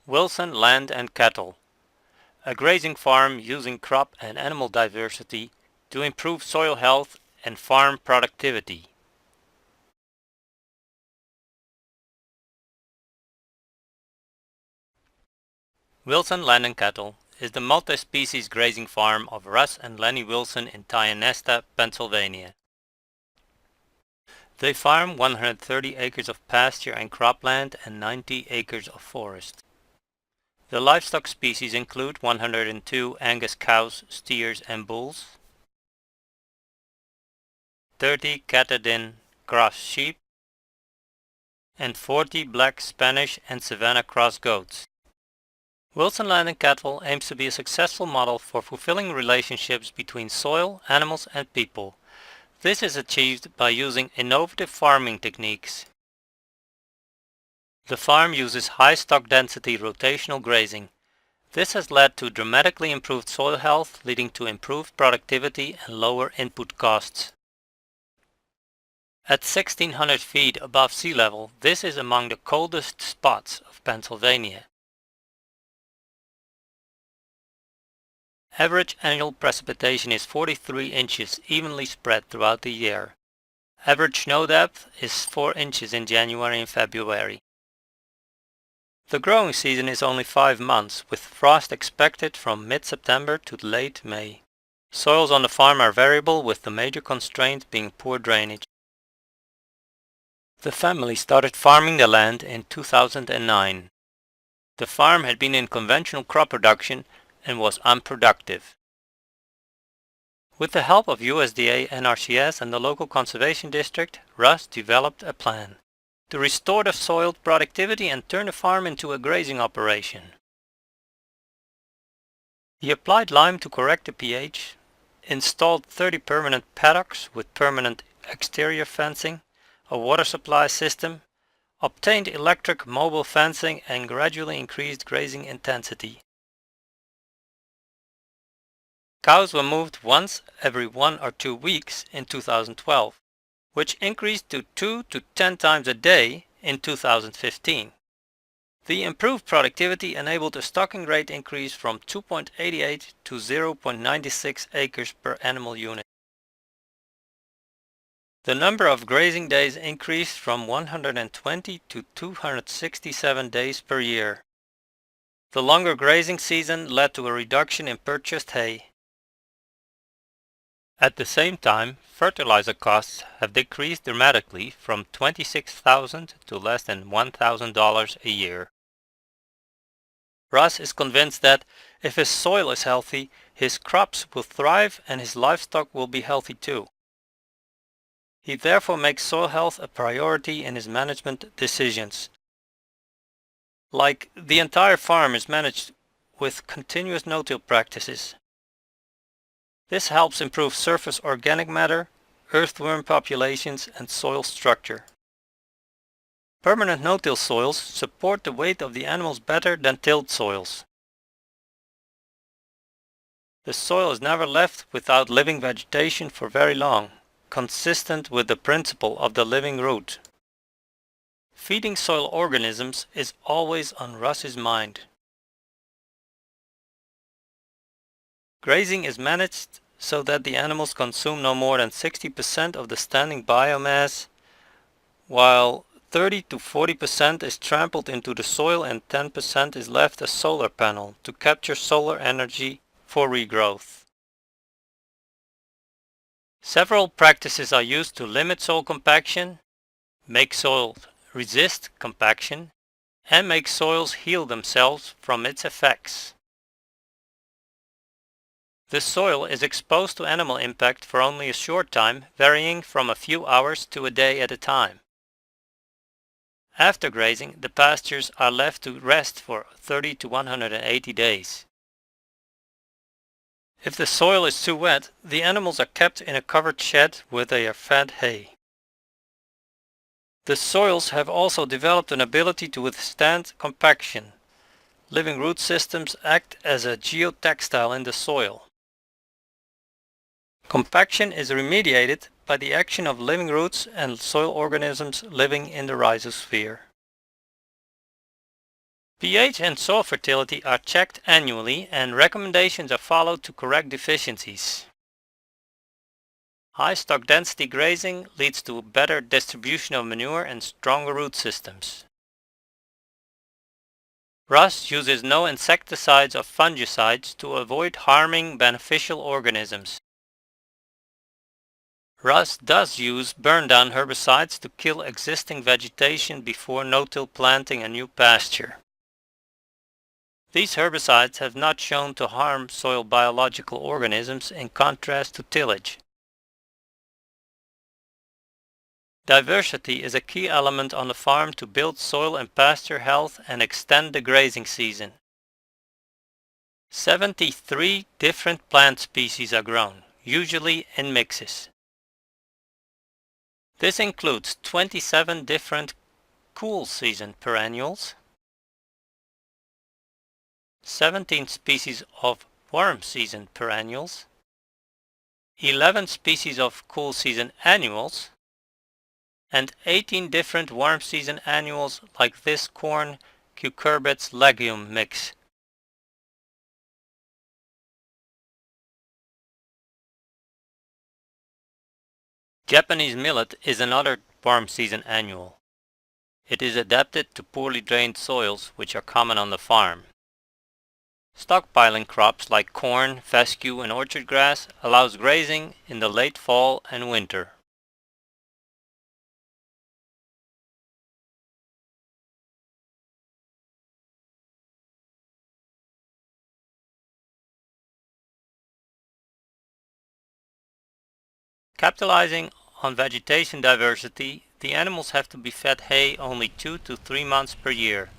Wilson Land and Cattle, a grazing farm using crop and animal diversity to improve soil health and farm productivity. Wilson Land and Cattle is the multi-species grazing farm of Russ and Lenny Wilson in Tionesta, Pennsylvania. They farm 130 acres of pasture and cropland and 90 acres of forest. The livestock species include 102 Angus cows, steers and bulls, 30 Catadin cross sheep, and 40 black Spanish and Savannah cross goats. Wilson Land and Cattle aims to be a successful model for fulfilling relationships between soil, animals and people. This is achieved by using innovative farming techniques. The farm uses high stock density rotational grazing. This has led to dramatically improved soil health, leading to improved productivity and lower input costs. At 1,600 feet above sea level, this is among the coldest spots of Pennsylvania. Average annual precipitation is 43 inches evenly spread throughout the year. Average snow depth is 4 inches in January and February. The growing season is only 5 months, with frost expected from mid-September to late May. Soils on the farm are variable, with the major constraint being poor drainage. The family started farming the land in 2009. The farm had been in conventional crop production and was unproductive. With the help of USDA, NRCS and the local conservation district, Russ developed a plan to restore the soil productivity and turn the farm into a grazing operation. He applied lime to correct the pH, installed 30 permanent paddocks with permanent exterior fencing, a water supply system, obtained electric mobile fencing and gradually increased grazing intensity. Cows were moved once every 1 or 2 weeks in 2012, which increased to 2 to 10 times a day in 2015. The improved productivity enabled a stocking rate increase from 2.88 to 0.96 acres per animal unit. The number of grazing days increased from 120 to 267 days per year. The longer grazing season led to a reduction in purchased hay. At the same time, fertilizer costs have decreased dramatically from $26,000 to less than $1,000 a year. Russ is convinced that if his soil is healthy, his crops will thrive and his livestock will be healthy too. He therefore makes soil health a priority in his management decisions. Like the entire farm is managed with continuous no-till practices. This helps improve surface organic matter, earthworm populations and soil structure. Permanent no-till soils support the weight of the animals better than tilled soils. The soil is never left without living vegetation for very long, consistent with the principle of the living root. Feeding soil organisms is always on Russ's mind. Grazing is managed so that the animals consume no more than 60% of the standing biomass, while 30 to 40% is trampled into the soil and 10% is left as solar panel to capture solar energy for regrowth. Several practices are used to limit soil compaction, make soils resist compaction, and make soils heal themselves from its effects. The soil is exposed to animal impact for only a short time, varying from a few hours to a day at a time. After grazing, the pastures are left to rest for 30 to 180 days. If the soil is too wet, the animals are kept in a covered shed where they are fed hay. The soils have also developed an ability to withstand compaction. Living root systems act as a geotextile in the soil. Compaction is remediated by the action of living roots and soil organisms living in the rhizosphere. pH and soil fertility are checked annually and recommendations are followed to correct deficiencies. High stock density grazing leads to better distribution of manure and stronger root systems. Rust uses no insecticides or fungicides to avoid harming beneficial organisms. Rust does use burn-down herbicides to kill existing vegetation before no-till planting a new pasture. These herbicides have not shown to harm soil biological organisms in contrast to tillage. Diversity is a key element on the farm to build soil and pasture health and extend the grazing season. 73 different plant species are grown, usually in mixes. This includes 27 different cool season perennials, 17 species of warm season perennials, 11 species of cool season annuals, and 18 different warm season annuals like this corn cucurbits legume mix. Japanese millet is another warm season annual. It is adapted to poorly drained soils which are common on the farm. Stockpiling crops like corn, fescue and orchard grass allows grazing in the late fall and winter. Capitalizing on vegetation diversity, the animals have to be fed hay only 2 to 3 months per year.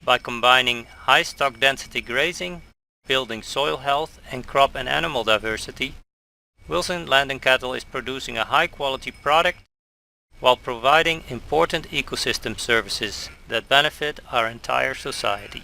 By combining high stock density grazing, building soil health and crop and animal diversity, Wilson Land & Cattle is producing a high quality product while providing important ecosystem services that benefit our entire society.